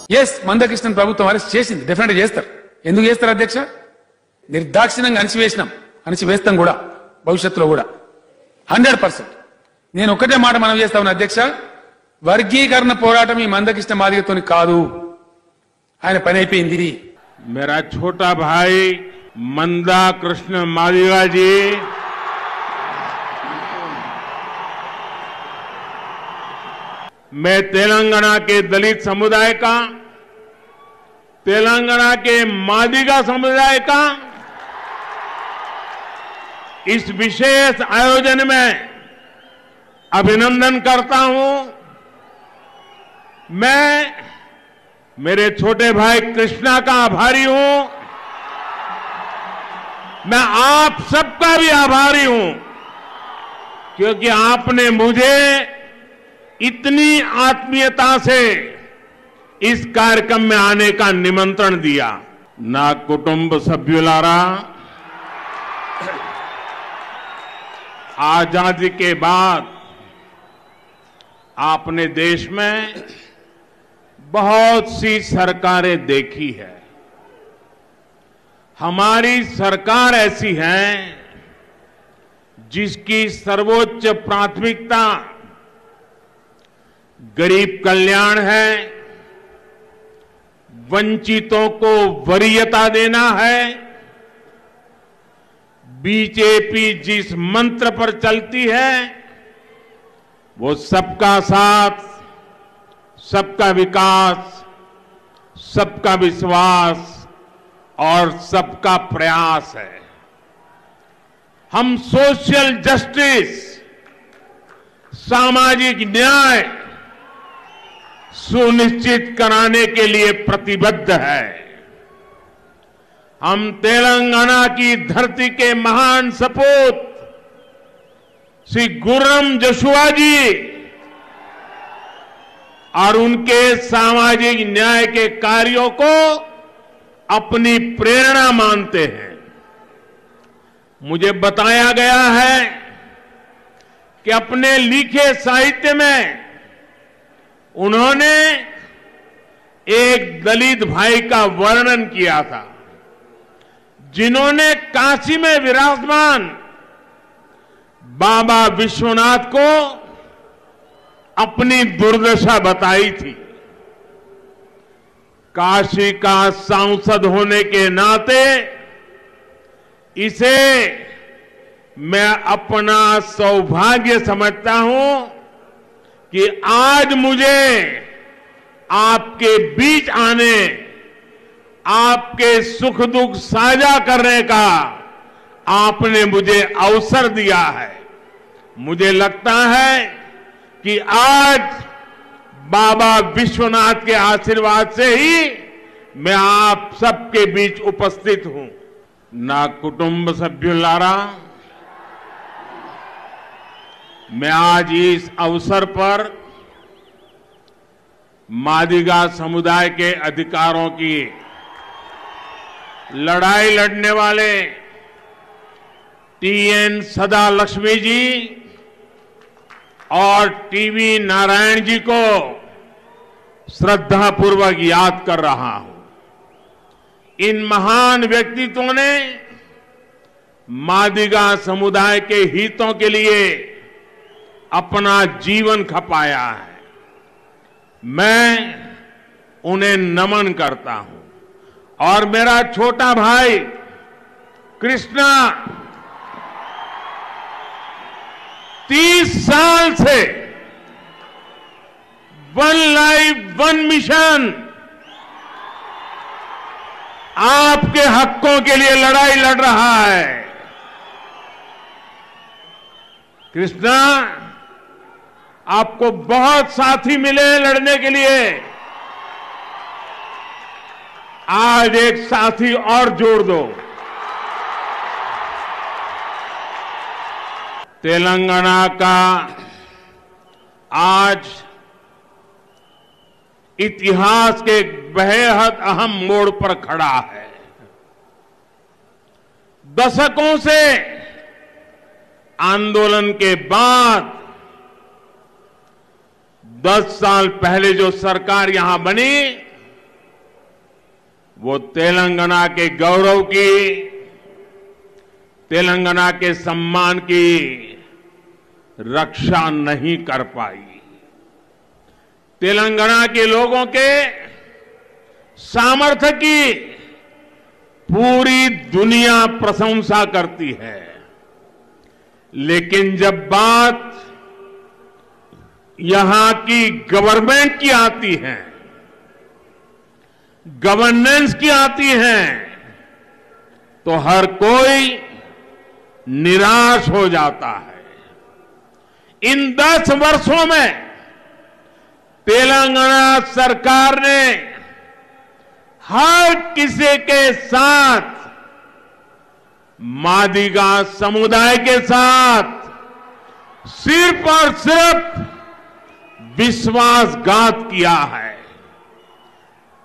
Yes మందకృష్ణన్ ప్రభుత్వం arrest చేసింది, definite చేస్తారు. ఎందుకు చేస్తారు అధ్యక్ష? నిర్దాక్షిణ్యంగా అణిచివేస్తాం కూడా భవిష్యత్తులో కూడా 100%. నేను ఒక్కటే మాట మనం చేస్తా ఉన్నా అధ్యక్ష, వర్గీకరణ పోరాటం ఈ మందకృష్ణ మాదిగతోని కాదు, ఆయన పని అయిపోయింది. मेरा छोटा भाई मंदा कृष्ण मादिगा जी मैं तेलंगाना के दलित समुदाय का, तेलंगाना के मादिगा समुदाय का इस विशेष आयोजन में अभिनंदन करता हूं. मैं मेरे छोटे भाई कृष्णा का आभारी हूं. मैं आप सबका भी आभारी हूं क्योंकि आपने मुझे इतनी आत्मीयता से इस कार्यक्रम में आने का निमंत्रण दिया. ना कुटुंब सभ्युलारा, आजादी के बाद आपने देश में बहुत सी सरकारें देखी है. हमारी सरकार ऐसी है जिसकी सर्वोच्च प्राथमिकता गरीब कल्याण है, वंचितों को वरीयता देना है. बीजेपी जिस मंत्र पर चलती है वो सबका साथ, सबका विकास, सबका विश्वास और सबका प्रयास है. हम सोशल जस्टिस, सामाजिक न्याय सुनिश्चित कराने के लिए प्रतिबद्ध है. हम तेलंगाना की धरती के महान सपूत श्री गुर्रम जशुआ जी और उनके सामाजिक न्याय के कार्यों को अपनी प्रेरणा मानते हैं. मुझे बताया गया है कि अपने लिखे साहित्य में उन्होंने एक दलित भाई का वर्णन किया था जिन्होंने काशी में विराजमान बाबा विश्वनाथ को अपनी दुर्दशा बताई थी. काशी का सांसद होने के नाते इसे मैं अपना सौभाग्य समझता हूं कि आज मुझे आपके बीच आने, आपके सुख दुख साझा करने का आपने मुझे अवसर दिया है. मुझे लगता है कि आज बाबा विश्वनाथ के आशीर्वाद से ही मैं आप सबके बीच उपस्थित हूं. ना कुटुंब सभ्युलारा, मैं आज इस अवसर पर मादिगा समुदाय के अधिकारों की लड़ाई लड़ने वाले टीएन सदा लक्ष्मी जी और टीवी नारायण जी को श्रद्धापूर्वक याद कर रहा हूं. इन महान व्यक्तित्वों ने मादिगा समुदाय के हितों के लिए अपना जीवन खपाया है. मैं उन्हें नमन करता हूं. और मेरा छोटा भाई कृष्णा 30 साल से वन लाइफ वन मिशन आपके हकों के लिए लड़ाई लड़ रहा है. कृष्णा, आपको बहुत साथी मिले हैं लड़ने के लिए. आज एक साथी और जोड़ दो. तेलंगाना का आज इतिहास के बेहद अहम मोड़ पर खड़ा है. दशकों से आंदोलन के बाद 10 साल पहले जो सरकार यहां बनी वो तेलंगाना के गौरव की, तेलंगाना के सम्मान की रक्षा नहीं कर पाई। तेलंगाना के लोगों के सामर्थ्य की पूरी दुनिया प्रशंसा करती है, लेकिन जब बात यहां की गवर्नमेंट की आती है, गवर्नेंस की आती है, तो हर कोई निराश हो जाता है। इन 10 वर्षों में तेलंगाना सरकार ने हर किसी के साथ, मादिगा समुदाय के साथ सिर्फ और सिर्फ विश्वासघात किया है।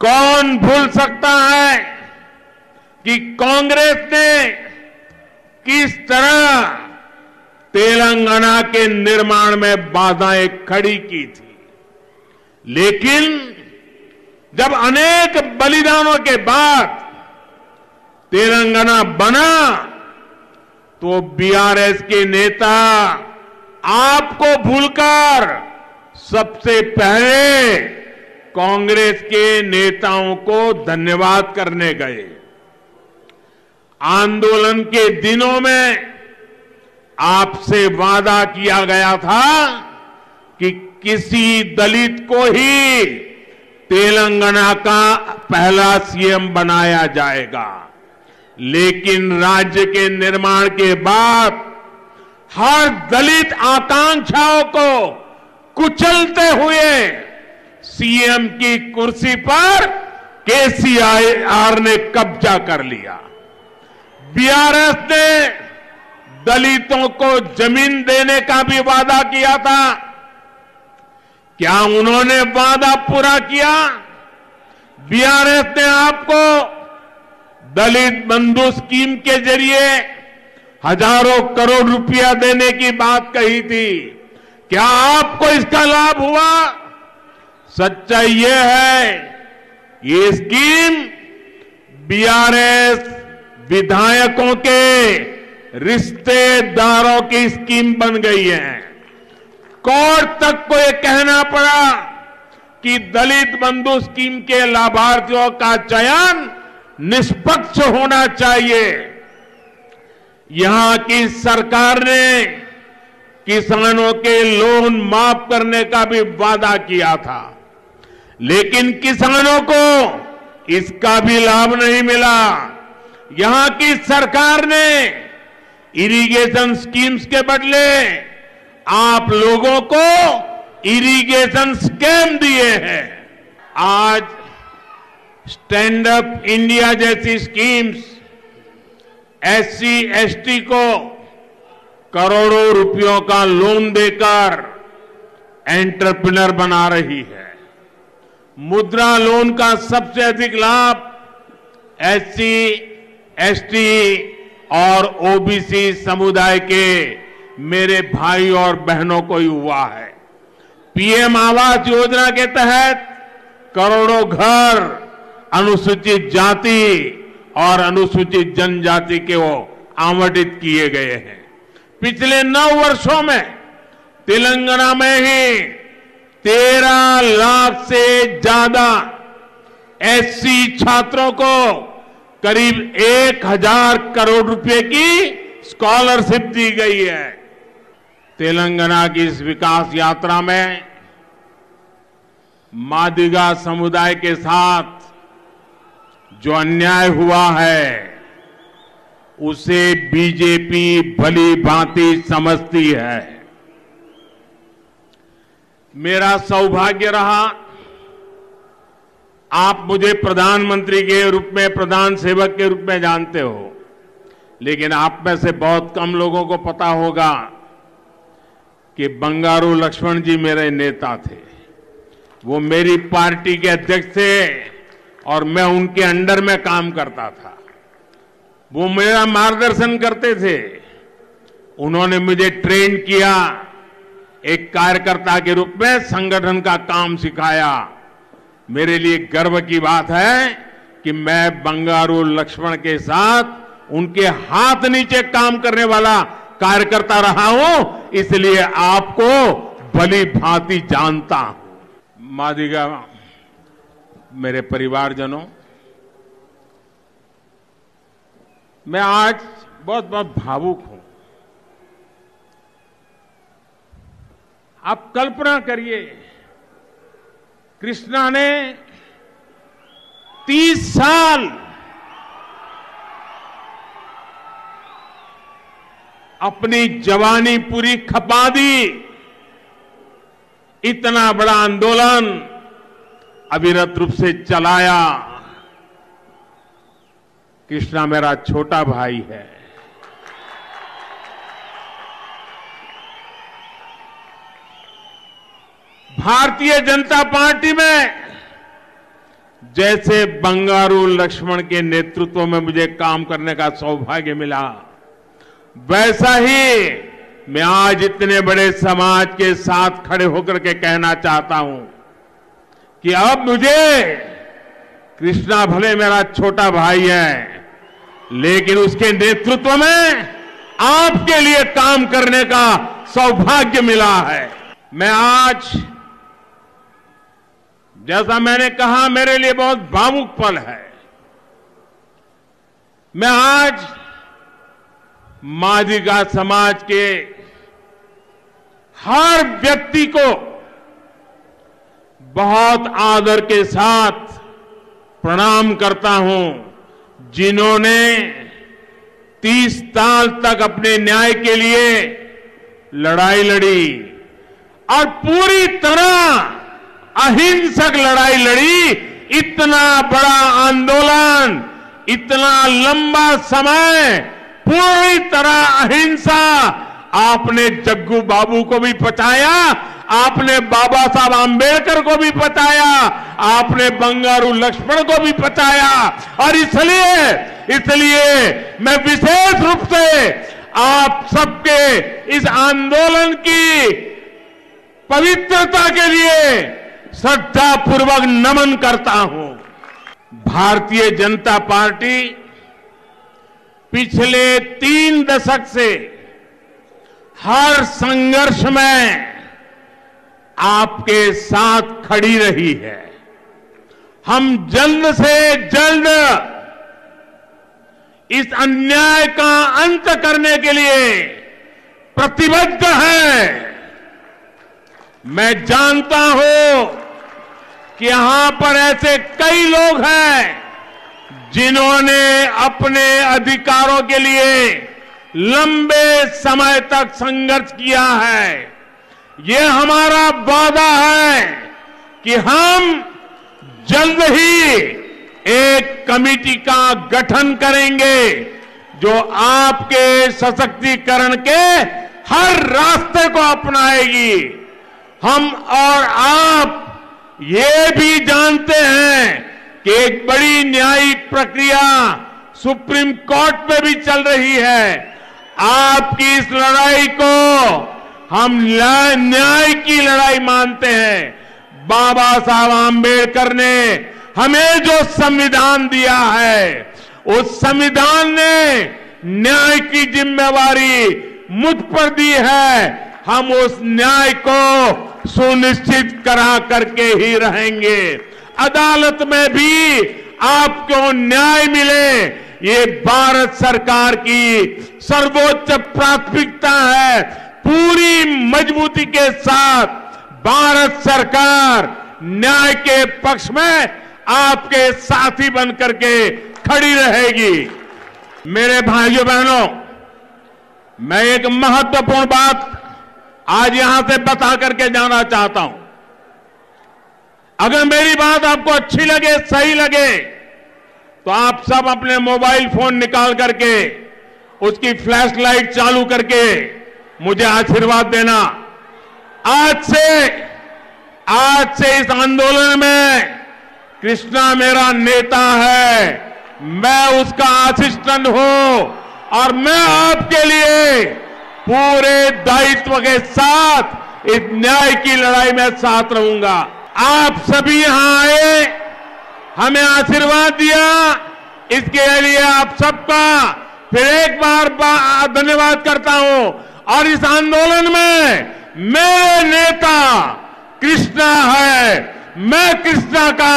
कौन भूल सकता है कि कांग्रेस ने किस तरह तेलंगाना के निर्माण में बाधाएं खड़ी की थी, लेकिन जब अनेक बलिदानों के बाद तेलंगाना बना, तो बीआरएस के नेता आपको भूलकर सबसे पहले कांग्रेस के नेताओं को धन्यवाद करने गए। आंदोलन के दिनों में आपसे वादा किया गया था कि किसी दलित को ही तेलंगाना का पहला सीएम बनाया जाएगा, लेकिन राज्य के निर्माण के बाद हर दलित आकांक्षाओं को कुचलते हुए सीएम की कुर्सी पर केसीआर ने कब्जा कर लिया। बीआरएस ने दलितों को जमीन देने का भी वादा किया था। क्या उन्होंने वादा पूरा किया? बीआरएस ने आपको दलित बंधु स्कीम के जरिए हजारों करोड़ रुपया देने की बात कही थी। क्या आपको इसका लाभ हुआ? सच्चाई यह है, ये स्कीम बीआरएस विधायकों के रिश्तेदारों की स्कीम बन गई है। कोर्ट तक को यह कहना पड़ा कि दलित बंधु स्कीम के लाभार्थियों का चयन निष्पक्ष होना चाहिए। यहां की सरकार ने किसानों के लोन माफ करने का भी वादा किया था, लेकिन किसानों को इसका भी लाभ नहीं मिला। यहां की सरकार ने इरिगेशन स्कीम्स के बदले आप लोगों को इरिगेशन स्कैम दिए हैं। आज स्टैंड अप इंडिया जैसी स्कीम्स एससी एसटी को करोड़ों रुपयों का लोन देकर एंटरप्रेन्योर बना रही है। मुद्रा लोन का सबसे अधिक लाभ एससी, एसटी और ओबीसी समुदाय के मेरे भाई और बहनों को ही हुआ है। पीएम आवास योजना के तहत करोड़ों घर अनुसूचित जाति और अनुसूचित जनजाति के वो आवंटित किए गए हैं। पिछले 9 वर्षों में तेलंगाना में ही 13 लाख से ज्यादा एससी छात्रों को करीब 1000 करोड़ रुपए की स्कॉलरशिप दी गई है। तेलंगाना की इस विकास यात्रा में मादिगा समुदाय के साथ जो अन्याय हुआ है, उसे बीजेपी भली भांति समझती है। मेरा सौभाग्य रहा, आप मुझे प्रधानमंत्री के रूप में, प्रधान सेवक के रूप में जानते हो, लेकिन आप में से बहुत कम लोगों को पता होगा कि बंगारू लक्ष्मण जी मेरे नेता थे। वो मेरी पार्टी के अध्यक्ष थे और मैं उनके अंडर में काम करता था। वो मेरा मार्गदर्शन करते थे। उन्होंने मुझे ट्रेन किया, एक कार्यकर्ता के रूप में संगठन का काम सिखाया। मेरे लिए गर्व की बात है कि मैं बंगारू लक्ष्मण के साथ उनके हाथ नीचे काम करने वाला कार्यकर्ता रहा हूं, इसलिए आपको भली भांति जानता हूं। मादिगा मेरे परिवारजनों, मैं आज बहुत बहुत भावुक हूं। आप कल्पना करिए, कृष्णा ने 30 साल अपनी जवानी पूरी खपा दी। इतना बड़ा आंदोलन अविरत रूप से चलाया। कृष्णा मेरा छोटा भाई है। भारतीय जनता पार्टी में जैसे बंगारू लक्ष्मण के नेतृत्व में मुझे काम करने का सौभाग्य मिला, वैसा ही मैं आज इतने बड़े समाज के साथ खड़े होकर के कहना चाहता हूं कि अब मुझे, कृष्णा भले मेरा छोटा भाई है, लेकिन उसके नेतृत्व में आपके लिए काम करने का सौभाग्य मिला है। मैं आज, जैसा मैंने कहा, मेरे लिए बहुत भावुक पल है। मैं आज मादिगा समाज के हर व्यक्ति को बहुत आदर के साथ प्रणाम करता हूं, जिन्होंने 30 साल तक अपने न्याय के लिए लड़ाई लड़ी और पूरी तरह अहिंसक लड़ाई लड़ी। इतना बड़ा आंदोलन, इतना लंबा समय पूरी तरह अहिंसा, आपने जग्गू बाबू को भी पचाया, आपने बाबा साहब आंबेडकर को भी पचाया, आपने बंगारू लक्ष्मण को भी पचाया। और इसलिए मैं विशेष रूप से आप सबके इस आंदोलन की पवित्रता के लिए श्रद्धापूर्वक नमन करता हूं। भारतीय जनता पार्टी पिछले 3 दशक से हर संघर्ष में आपके साथ खड़ी रही है। हम जल्द से जल्द इस अन्याय का अंत करने के लिए प्रतिबद्ध हैं। मैं जानता हूं कि यहां पर ऐसे कई लोग हैं जिन्होंने अपने अधिकारों के लिए लंबे समय तक संघर्ष किया है। ये हमारा वादा है कि हम जल्द ही एक कमेटी का गठन करेंगे जो आपके सशक्तिकरण के हर रास्ते को अपनाएगी। हम और आप ये भी जानते हैं कि एक बड़ी न्यायिक प्रक्रिया सुप्रीम कोर्ट में भी चल रही है। आपकी इस लड़ाई को हम न्याय की लड़ाई मानते हैं। बाबा साहब आंबेडकर ने हमें जो संविधान दिया है, उस संविधान ने न्याय की जिम्मेवारी मुझ पर दी है। हम उस न्याय को सुनिश्चित करा करके ही रहेंगे। अदालत में भी आपको न्याय मिले, ये भारत सरकार की सर्वोच्च प्राथमिकता है। पूरी मजबूती के साथ भारत सरकार न्याय के पक्ष में आपके साथी बनकर के खड़ी रहेगी। मेरे भाइयों बहनों, मैं एक महत्वपूर्ण बात आज यहां से बता करके जाना चाहता हूं। अगर मेरी बात आपको अच्छी लगे, सही लगे, तो आप सब अपने मोबाइल फोन निकाल करके उसकी फ्लैश लाइट चालू करके मुझे आशीर्वाद देना। आज से इस आंदोलन में कृष्णा मेरा नेता है, मैं उसका असिस्टेंट हूं और मैं आपके लिए पूरे दायित्व के साथ इस न्याय की लड़ाई में साथ रहूंगा। आप सभी यहां आए, हमें आशीर्वाद दिया, इसके लिए आप सबका फिर एक बार धन्यवाद करता हूं। और इस आंदोलन में मेरे नेता कृष्णा है, मैं कृष्णा का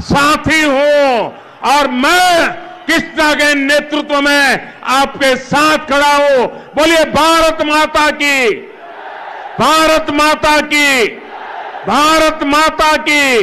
साथी हूं और मैं कृष्णा के नेतृत्व में आपके साथ खड़ा हूं। बोलिए भारत माता की, भारत माता की, भारत माता की।